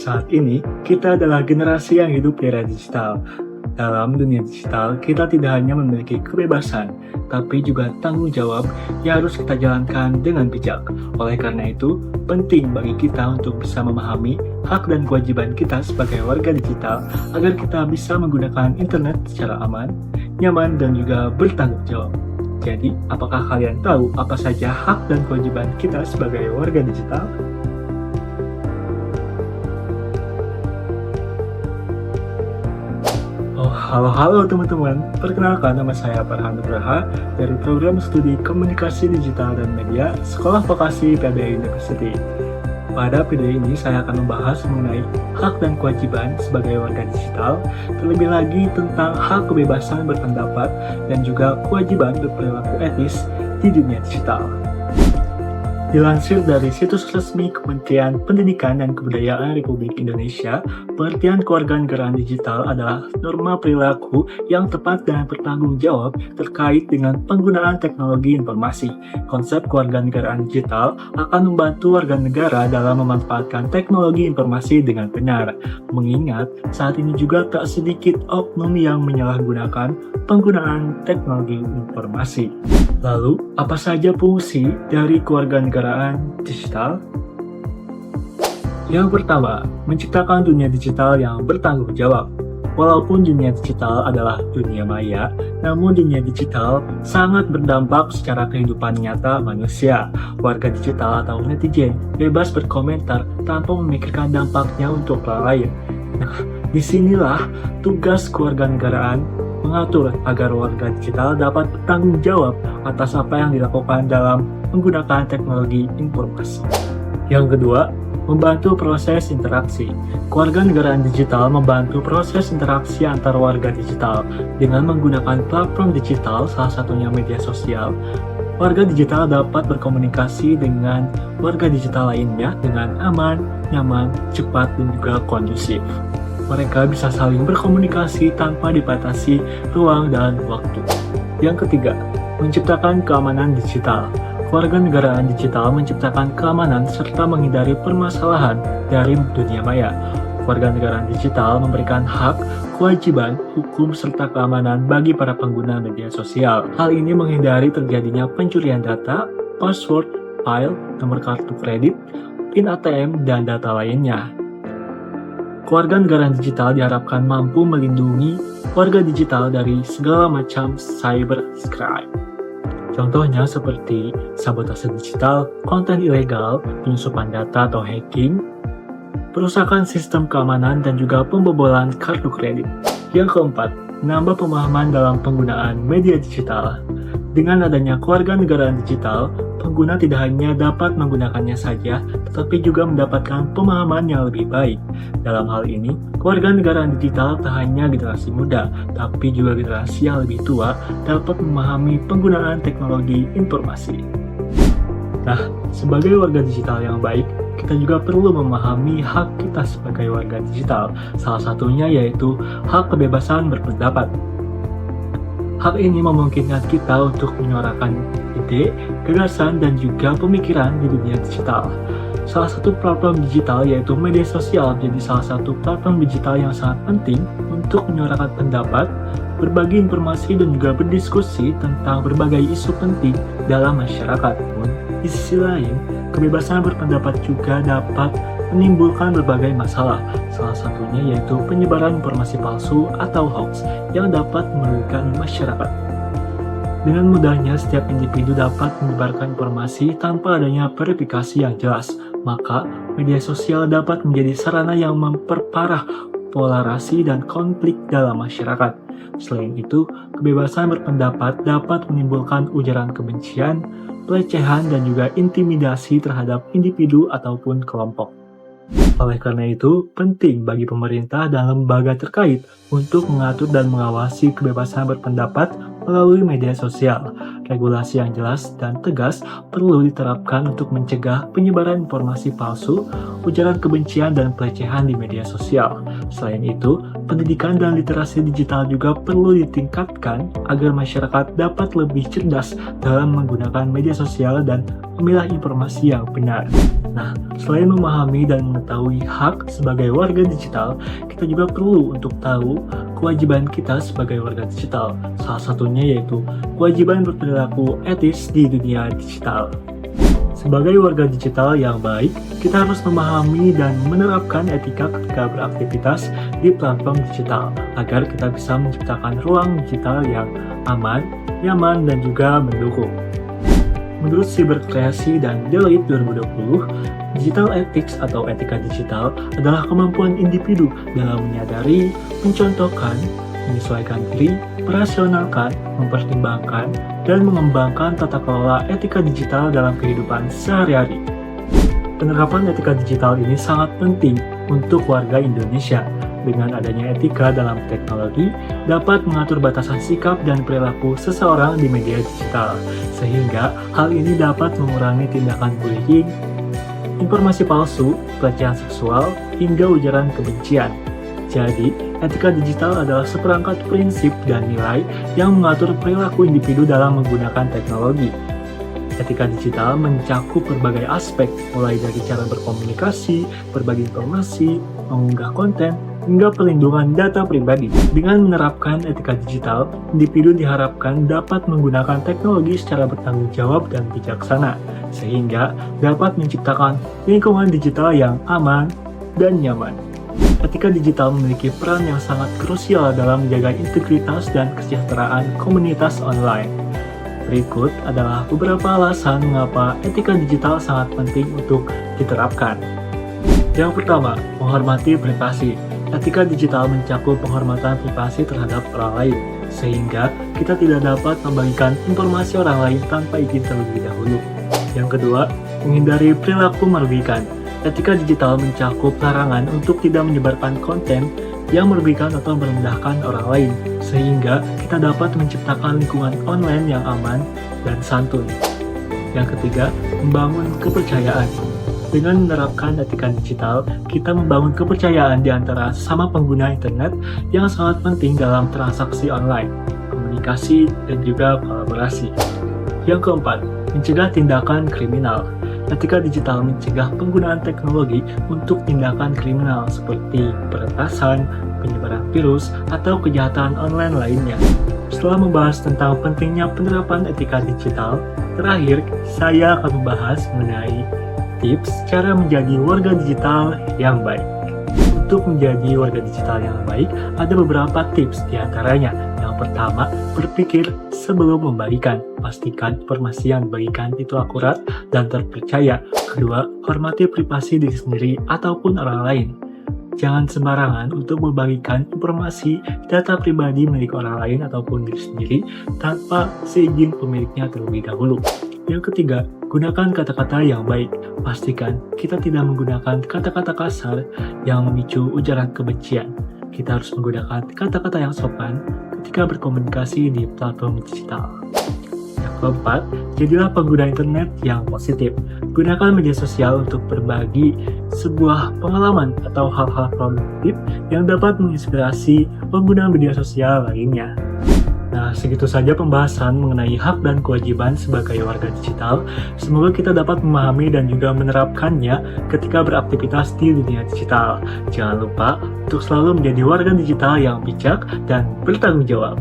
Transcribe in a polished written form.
Saat ini, kita adalah generasi yang hidup di era digital. Dalam dunia digital, kita tidak hanya memiliki kebebasan, tapi juga tanggung jawab yang harus kita jalankan dengan bijak. Oleh karena itu, penting bagi kita untuk bisa memahami hak dan kewajiban kita sebagai warga digital agar kita bisa menggunakan internet secara aman, nyaman, dan juga bertanggung jawab. Jadi, apakah kalian tahu apa saja hak dan kewajiban kita sebagai warga digital? Oh, halo teman-teman. Perkenalkan, nama saya Farhan Nugraha dari Program Studi Komunikasi Digital dan Media Sekolah Vokasi PBI University. Pada video ini saya akan membahas mengenai hak dan kewajiban sebagai warga digital, terlebih lagi tentang hak kebebasan berpendapat dan juga kewajiban berperilaku etis di dunia digital. Dilansir dari situs resmi Kementerian Pendidikan dan Kebudayaan Republik Indonesia, pengertian kewarganegaraan digital adalah norma perilaku yang tepat dan bertanggung jawab terkait dengan penggunaan teknologi informasi. Konsep kewarganegaraan digital akan membantu warga negara dalam memanfaatkan teknologi informasi dengan benar, mengingat saat ini juga tak sedikit oknum yang menyalahgunakan penggunaan teknologi informasi. Lalu, apa saja fungsi dari kewarganegaraan digital? Yang pertama, menciptakan dunia digital yang bertanggung jawab. Walaupun dunia digital adalah dunia maya, namun dunia digital sangat berdampak secara kehidupan nyata manusia. Warga digital atau netizen bebas berkomentar tanpa memikirkan dampaknya untuk orang lain. Nah, disinilah tugas kewarganegaraan mengatur agar warga digital dapat bertanggung jawab atas apa yang dilakukan dalam menggunakan teknologi informasi. Yang kedua, membantu proses interaksi. Kewarganegaraan digital membantu proses interaksi antar warga digital dengan menggunakan platform digital, salah satunya media sosial. Warga digital dapat berkomunikasi dengan warga digital lainnya dengan aman, nyaman, cepat, dan juga kondusif. Mereka bisa saling berkomunikasi tanpa dibatasi ruang dan waktu. Yang ketiga, menciptakan keamanan digital. Kewarganegaraan digital menciptakan keamanan serta menghindari permasalahan dari dunia maya. Kewarganegaraan digital memberikan hak, kewajiban, hukum, serta keamanan bagi para pengguna media sosial. Hal ini menghindari terjadinya pencurian data, password, file, nomor kartu kredit, PIN ATM, dan data lainnya. Kewarganegaraan digital diharapkan mampu melindungi warga digital dari segala macam cybercrime. Contohnya seperti sabotase digital, konten ilegal, penyusupan data atau hacking, perusakan sistem keamanan, dan juga pembobolan kartu kredit. Yang keempat, menambah pemahaman dalam penggunaan media digital. Dengan adanya kewarganegaraan digital, pengguna tidak hanya dapat menggunakannya saja, tetapi juga mendapatkan pemahaman yang lebih baik. Dalam hal ini, kewarganegaraan digital tak hanya generasi muda, tapi juga generasi yang lebih tua dapat memahami penggunaan teknologi informasi. Nah, sebagai warga digital yang baik, kita juga perlu memahami hak kita sebagai warga digital. Salah satunya yaitu hak kebebasan berpendapat. Hal ini memungkinkan kita untuk menyuarakan ide, gagasan, dan juga pemikiran di dunia digital. Salah satu platform digital yaitu media sosial menjadi salah satu platform digital yang sangat penting untuk menyuarakan pendapat, berbagi informasi, dan juga berdiskusi tentang berbagai isu penting dalam masyarakat. Di sisi lain, kebebasan berpendapat juga dapat menimbulkan berbagai masalah, salah satunya yaitu penyebaran informasi palsu atau hoax yang dapat merugikan masyarakat. Dengan mudahnya, setiap individu dapat menyebarkan informasi tanpa adanya verifikasi yang jelas, maka media sosial dapat menjadi sarana yang memperparah polarisasi dan konflik dalam masyarakat. Selain itu, kebebasan berpendapat dapat menimbulkan ujaran kebencian, pelecehan, dan juga intimidasi terhadap individu ataupun kelompok. Oleh karena itu, penting bagi pemerintah dan lembaga terkait untuk mengatur dan mengawasi kebebasan berpendapat melalui media sosial. Regulasi yang jelas dan tegas perlu diterapkan untuk mencegah penyebaran informasi palsu, ujaran kebencian, dan pelecehan di media sosial. Selain itu, pendidikan dan literasi digital juga perlu ditingkatkan agar masyarakat dapat lebih cerdas dalam menggunakan media sosial dan memilah informasi yang benar. Nah, selain memahami dan mengetahui hak sebagai warga digital, kita juga perlu untuk tahu kewajiban kita sebagai warga digital. Salah satunya yaitu kewajiban berperilaku etis di dunia digital. Sebagai warga digital yang baik, kita harus memahami dan menerapkan etika ketika beraktivitas di platform digital agar kita bisa menciptakan ruang digital yang aman, nyaman, dan juga mendukung. Menurut Cyberkreasi dan Deloitte 2020, digital ethics atau etika digital adalah kemampuan individu dalam menyadari, mencontohkan, menyesuaikan diri, merasionalkan, mempertimbangkan, dan mengembangkan tata kelola etika digital dalam kehidupan sehari-hari. Penerapan etika digital ini sangat penting untuk warga Indonesia. Dengan adanya etika dalam teknologi, dapat mengatur batasan sikap dan perilaku seseorang di media digital, sehingga hal ini dapat mengurangi tindakan bullying, informasi palsu, pelecehan seksual, hingga ujaran kebencian. Jadi, etika digital adalah seperangkat prinsip dan nilai yang mengatur perilaku individu dalam menggunakan teknologi. Etika digital mencakup berbagai aspek, mulai dari cara berkomunikasi, berbagi informasi, mengunggah konten, hingga perlindungan data pribadi. Dengan menerapkan etika digital, individu diharapkan dapat menggunakan teknologi secara bertanggung jawab dan bijaksana, sehingga dapat menciptakan lingkungan digital yang aman dan nyaman. Etika digital memiliki peran yang sangat krusial dalam menjaga integritas dan kesejahteraan komunitas online. Berikut adalah beberapa alasan mengapa etika digital sangat penting untuk diterapkan. Yang pertama, menghormati privasi. Etika digital mencakup penghormatan privasi terhadap orang lain, sehingga kita tidak dapat membagikan informasi orang lain tanpa izin terlebih dahulu. Yang kedua, menghindari perilaku merugikan. Etika digital mencakup larangan untuk tidak menyebarkan konten yang merugikan atau merendahkan orang lain, sehingga kita dapat menciptakan lingkungan online yang aman dan santun. Yang ketiga, membangun kepercayaan. Dengan menerapkan etika digital, kita membangun kepercayaan di antara sesama pengguna internet yang sangat penting dalam transaksi online, komunikasi, dan juga kolaborasi. Yang keempat, mencegah tindakan kriminal. Etika digital mencegah penggunaan teknologi untuk tindakan kriminal seperti peretasan, penyebaran virus, atau kejahatan online lainnya. Setelah membahas tentang pentingnya penerapan etika digital, terakhir saya akan membahas mengenai tips cara menjadi warga digital yang baik. Untuk menjadi warga digital yang baik, ada beberapa tips diantaranya. Yang pertama, berpikir sebelum membagikan. Pastikan informasi yang dibagikan itu akurat dan terpercaya. Kedua, hormati privasi diri sendiri ataupun orang lain. Jangan sembarangan untuk membagikan informasi data pribadi milik orang lain ataupun diri sendiri tanpa seizin pemiliknya terlebih dahulu. Yang ketiga, gunakan kata-kata yang baik. Pastikan kita tidak menggunakan kata-kata kasar yang memicu ujaran kebencian. Kita harus menggunakan kata-kata yang sopan ketika berkomunikasi di platform digital. Yang keempat, jadilah pengguna internet yang positif. Gunakan media sosial untuk berbagi sebuah pengalaman atau hal-hal produktif yang dapat menginspirasi pengguna media sosial lainnya. Nah, segitu saja pembahasan mengenai hak dan kewajiban sebagai warga digital. Semoga kita dapat memahami dan juga menerapkannya ketika beraktivitas di dunia digital. Jangan lupa untuk selalu menjadi warga digital yang bijak dan bertanggung jawab.